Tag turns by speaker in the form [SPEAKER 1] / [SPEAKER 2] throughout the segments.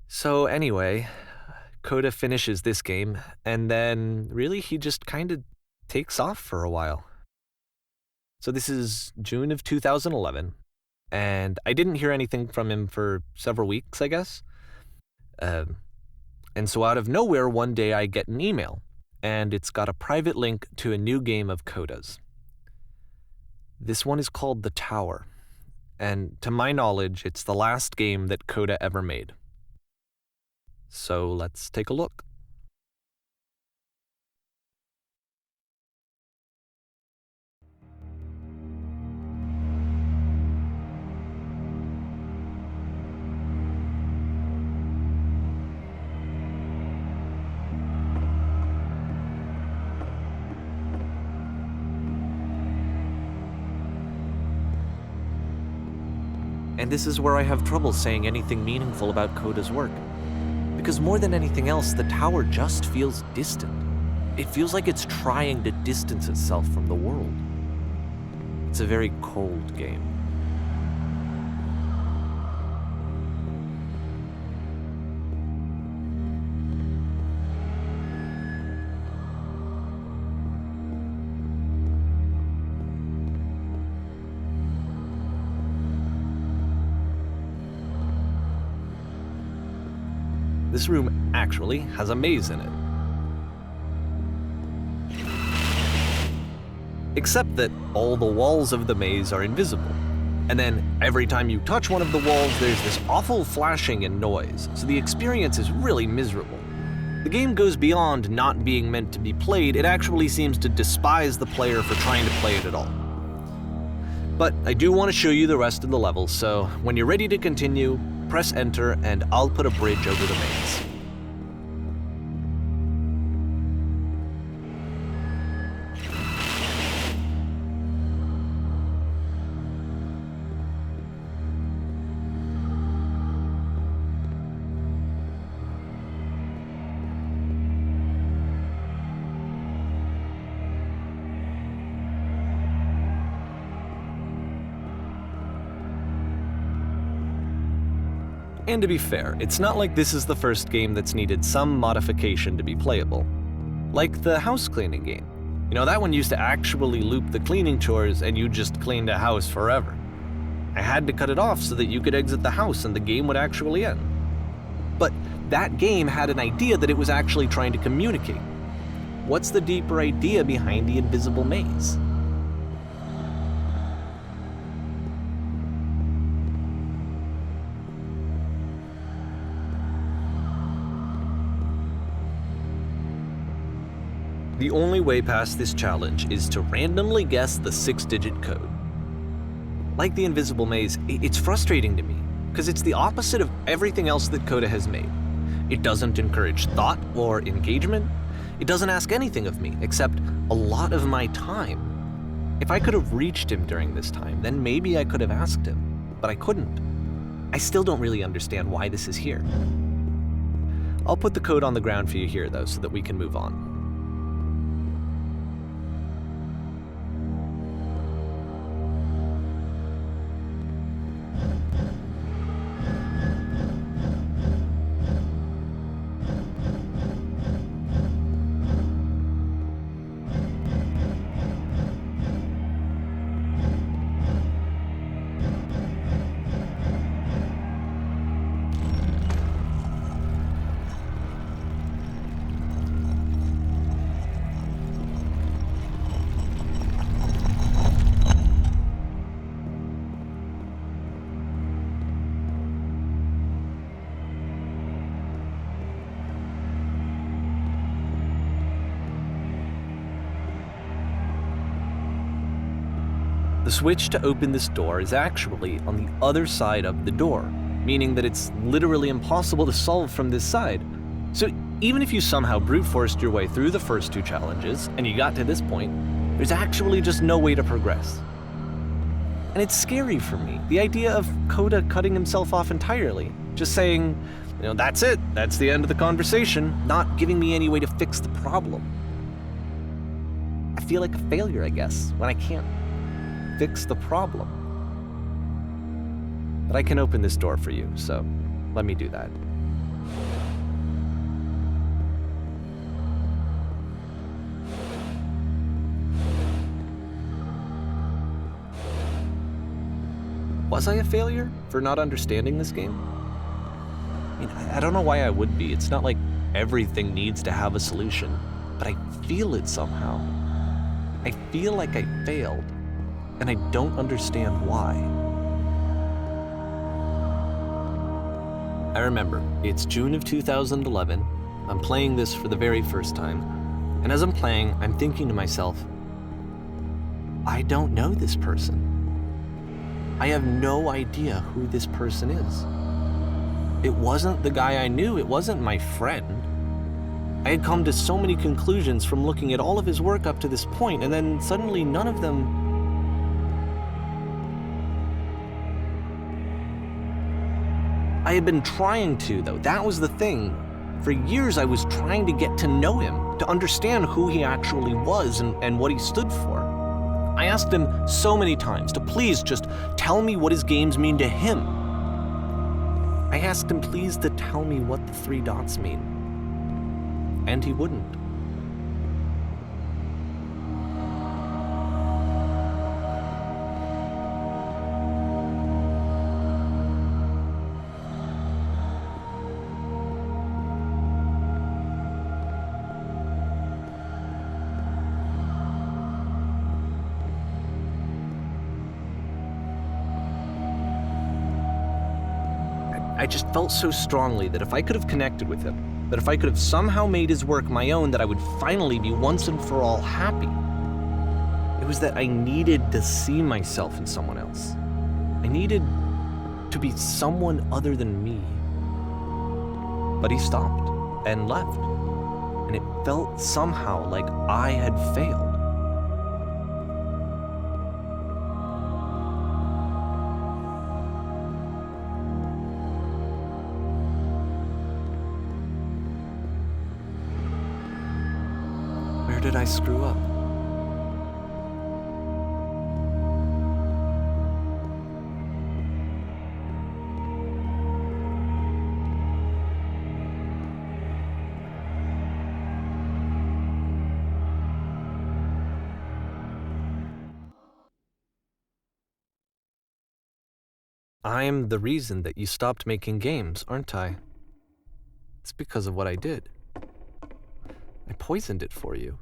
[SPEAKER 1] So anyway, Coda finishes this game, and then really he just kind of takes off for a while. So this is June of 2011, and I didn't hear anything from him for several weeks, I guess. And so out of nowhere, one day I get an email, and it's got a private link to a new game of Coda's. This one is called The Tower, and to my knowledge, it's the last game that Coda ever made. So let's take a look. And this is where I have trouble saying anything meaningful about Coda's work. Because more than anything else, The Tower just feels distant. It feels like it's trying to distance itself from the world. It's a very cold game. This room actually has a maze in it. Except that all the walls of the maze are invisible. And then every time you touch one of the walls, there's this awful flashing and noise, so the experience is really miserable. The game goes beyond not being meant to be played, it actually seems to despise the player for trying to play it at all. But I do want to show you the rest of the levels, so when you're ready to continue, press enter and I'll put a bridge over the maze. And to be fair, it's not like this is the first game that's needed some modification to be playable. Like the house cleaning game. You know, that one used to actually loop the cleaning chores and you just cleaned a house forever. I had to cut it off so that you could exit the house and the game would actually end. But that game had an idea that it was actually trying to communicate. What's the deeper idea behind the invisible maze? The only way past this challenge is to randomly guess the 6-digit code. Like the invisible maze, it's frustrating to me, because it's the opposite of everything else that Coda has made. It doesn't encourage thought or engagement. It doesn't ask anything of me, except a lot of my time. If I could have reached him during this time, then maybe I could have asked him, but I couldn't. I still don't really understand why this is here. I'll put the code on the ground for you here, though, so that we can move on. The switch to open this door is actually on the other side of the door, meaning that it's literally impossible to solve from this side. So even if you somehow brute forced your way through the first 2 challenges and you got to this point, there's actually just no way to progress. And it's scary for me, the idea of Coda cutting himself off entirely, just saying, you know, that's it, that's the end of the conversation, not giving me any way to fix the problem. I feel like a failure, I guess, when I can't fix the problem. But I can open this door for you, so let me do that. Was I a failure for not understanding this game? I mean, I don't know why I would be. It's not like everything needs to have a solution, but I feel it somehow. I feel like I failed, and I don't understand why. I remember, it's June of 2011. I'm playing this for the very first time, and as I'm playing, I'm thinking to myself, I don't know this person. I have no idea who this person is. It wasn't the guy I knew, it wasn't my friend. I had come to so many conclusions from looking at all of his work up to this point, and then suddenly none of them. I had been trying to, though. That was the thing. For years I was trying to get to know him, to understand who he actually was and what he stood for. I asked him so many times to please just tell me what his games mean to him. I asked him please to tell me what the 3 dots mean. And he wouldn't. I just felt so strongly that if I could have connected with him, that if I could have somehow made his work my own, that I would finally be once and for all happy. It was that I needed to see myself in someone else. I needed to be someone other than me. But he stopped and left, and it felt somehow like I had failed. Where did I screw up? I'm the reason that you stopped making games, aren't I? It's because of what I did. I poisoned it for you.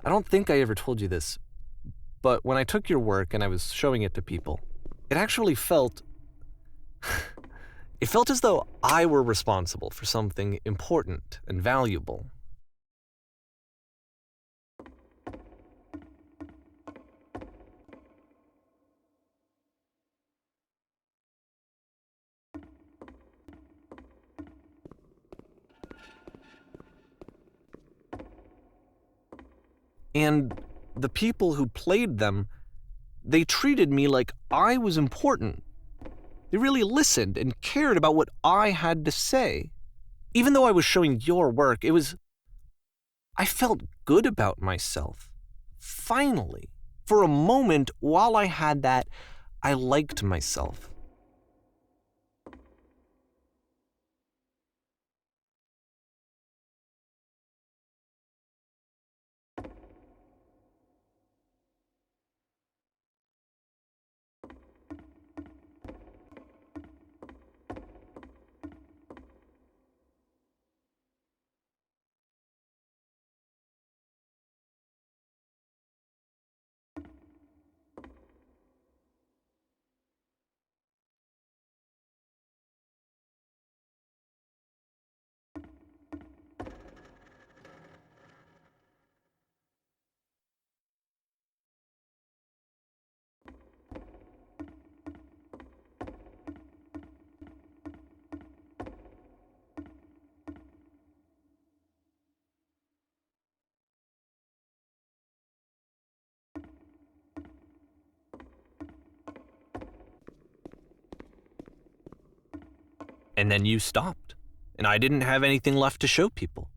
[SPEAKER 1] I don't think I ever told you this, but when I took your work and I was showing it to people, it actually felt... it felt as though I were responsible for something important and valuable. And the people who played them, they treated me like I was important. They really listened and cared about what I had to say. Even though I was showing your work, I felt good about myself. Finally. For a moment, while I had that, I liked myself. And then you stopped, and I didn't have anything left to show people.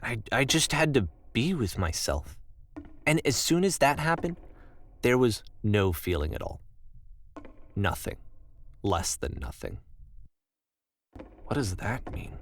[SPEAKER 1] I just had to be with myself. And as soon as that happened, there was no feeling at all. Nothing. Less than nothing. What does that mean?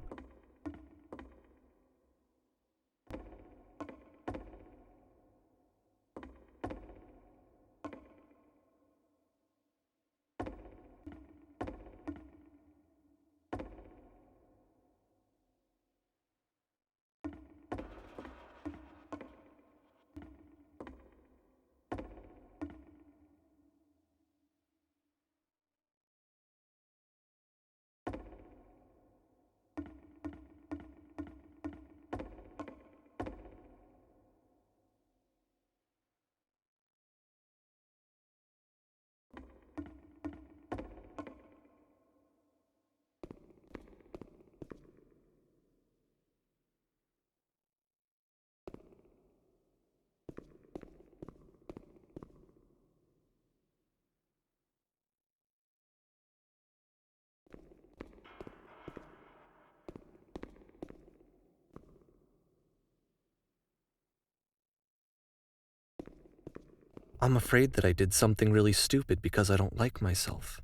[SPEAKER 1] I'm afraid that I did something really stupid because I don't like myself.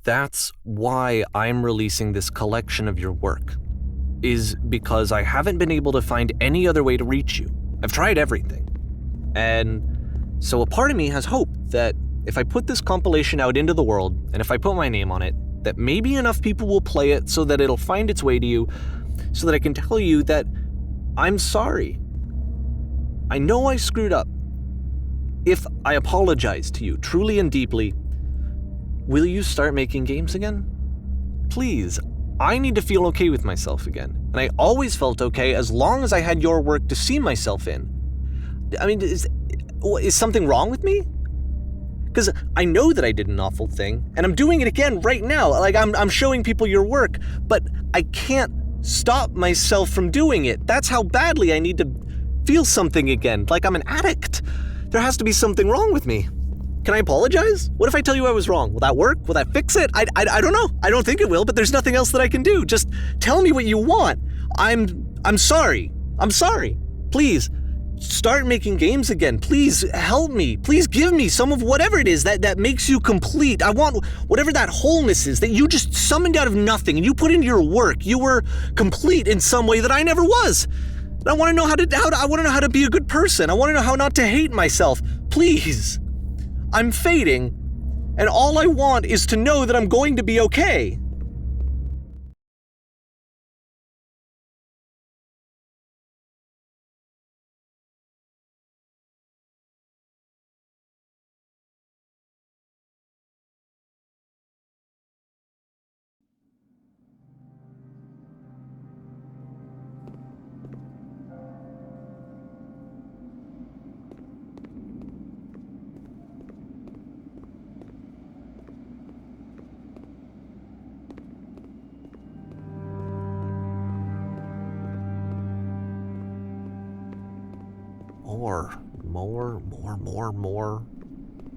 [SPEAKER 1] That's why I'm releasing this collection of your work, is because I haven't been able to find any other way to reach you. I've tried everything. And so a part of me has hope that if I put this compilation out into the world, and if I put my name on it, that maybe enough people will play it so that it'll find its way to you, so that I can tell you that I'm sorry. I know I screwed up. If I apologize to you truly and deeply, will you start making games again? Please, I need to feel okay with myself again. And I always felt okay as long as I had your work to see myself in. I mean, is something wrong with me? Because I know that I did an awful thing, and I'm doing it again right now. Like, I'm showing people your work, but I can't stop myself from doing it. That's how badly I need to feel something again, like I'm an addict. There has to be something wrong with me. Can I apologize? What if I tell you I was wrong? Will that work? Will that fix it? I don't know. I don't think it will, but there's nothing else that I can do. Just tell me what you want. I'm sorry. I'm sorry. Please, start making games again. Please help me. Please give me some of whatever it is that makes you complete. I want whatever that wholeness is that you just summoned out of nothing and you put into your work. You were complete in some way that I never was. And I want to know I want to know how to be a good person. I want to know how not to hate myself. Please. I'm fading, and all I want is to know that I'm going to be okay.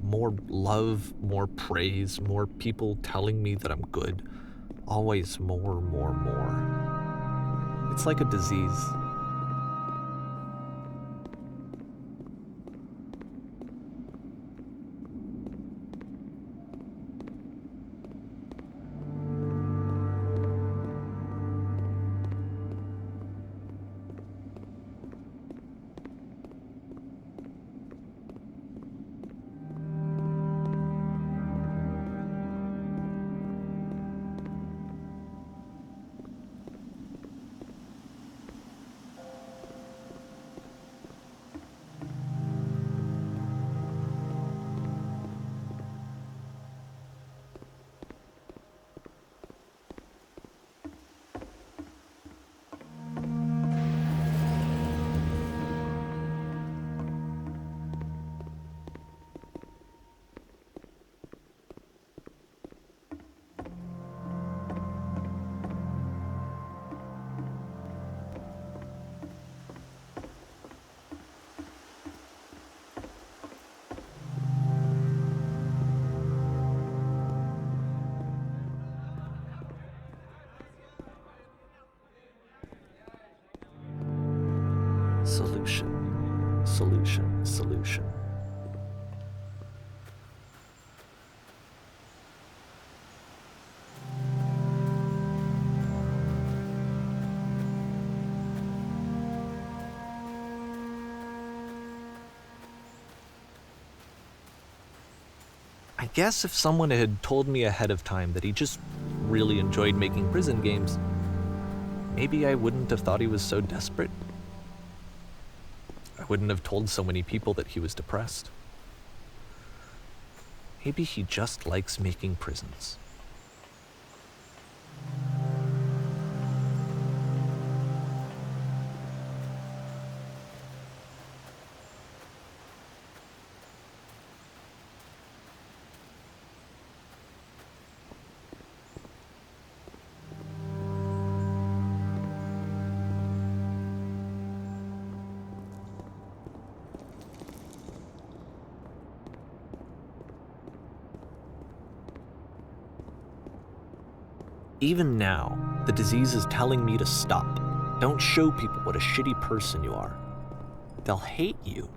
[SPEAKER 1] More love, more praise, more people telling me that I'm good. Always more. It's like a disease. Solution. Solution. Solution. I guess if someone had told me ahead of time that he just really enjoyed making prison games, maybe I wouldn't have thought he was so desperate. I wouldn't have told so many people that he was depressed. Maybe he just likes making prisons. Even now, the disease is telling me to stop. Don't show people what a shitty person you are. They'll hate you.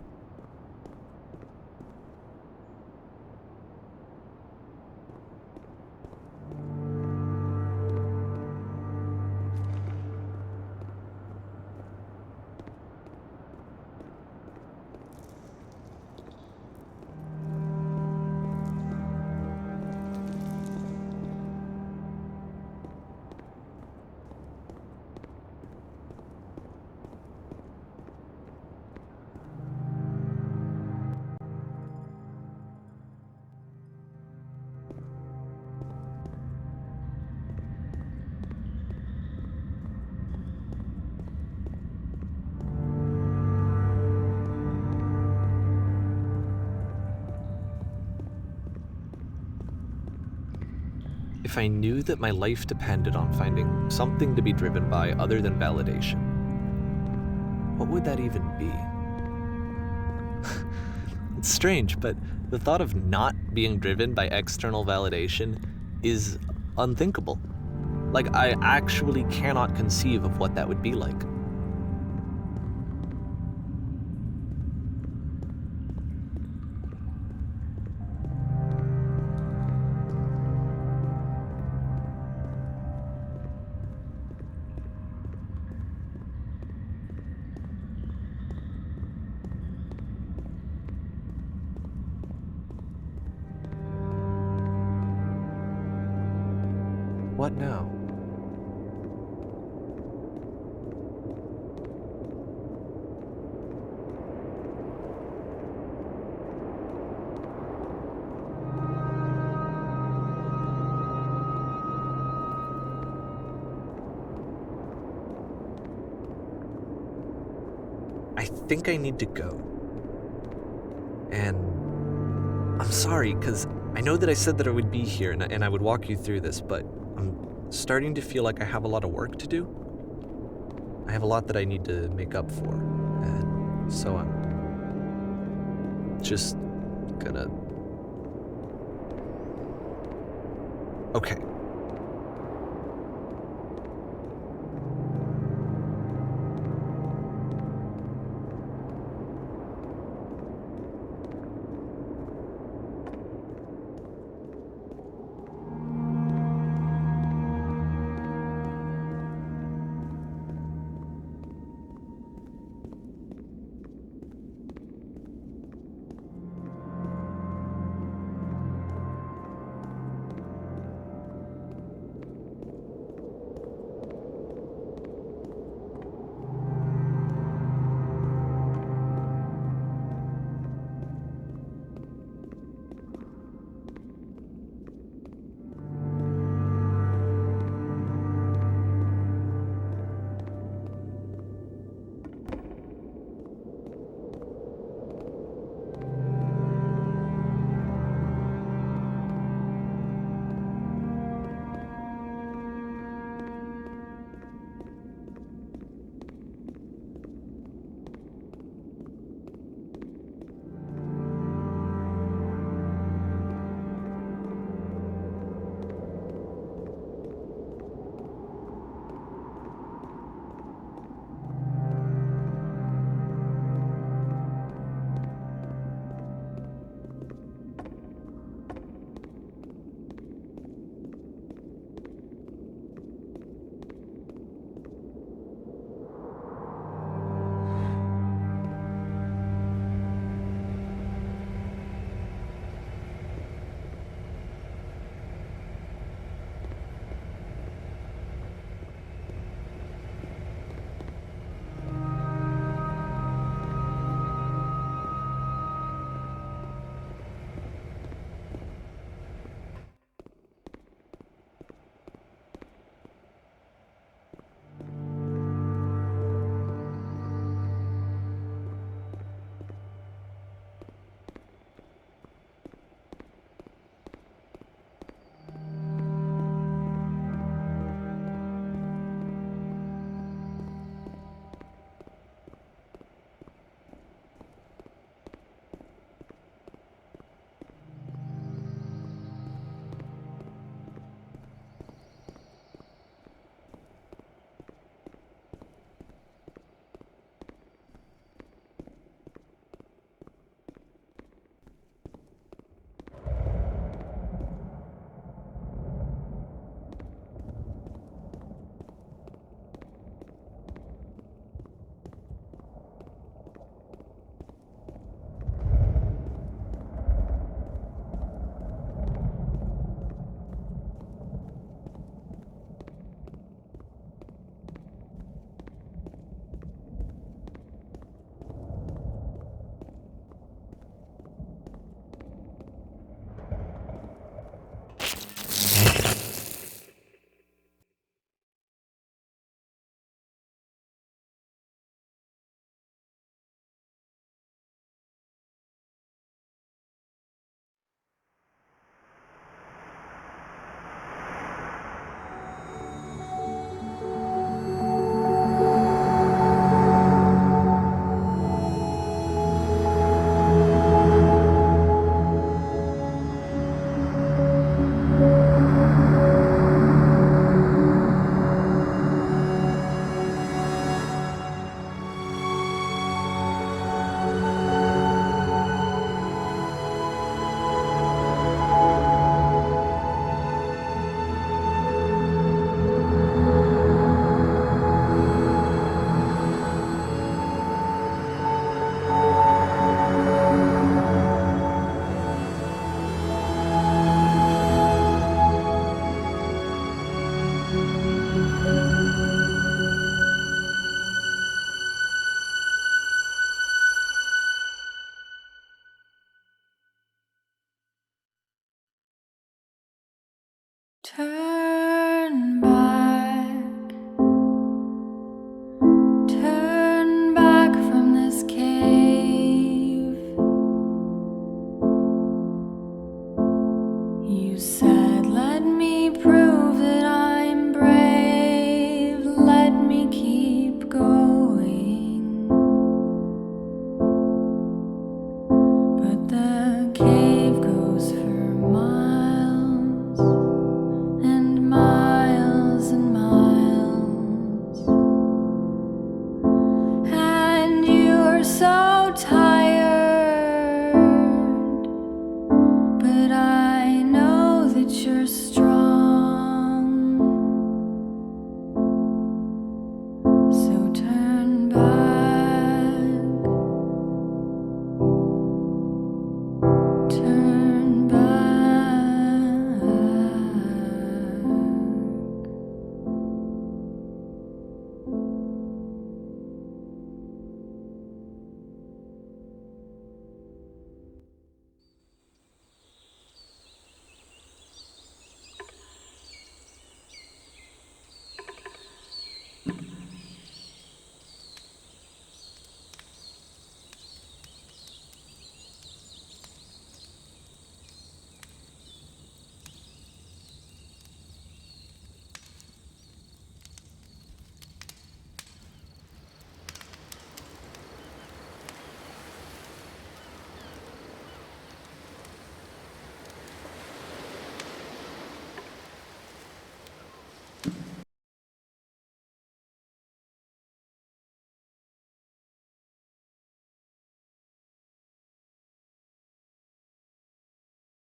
[SPEAKER 1] If I knew that my life depended on finding something to be driven by other than validation, what would that even be? It's strange, but the thought of not being driven by external validation is unthinkable. Like, I actually cannot conceive of what that would be like. What now? I think I need to go. And I'm sorry, because I know that I said that I would be here and I would walk you through this, but I'm starting to feel like I have a lot of work to do. I have a lot that I need to make up for, and so I'm just gonna... Okay.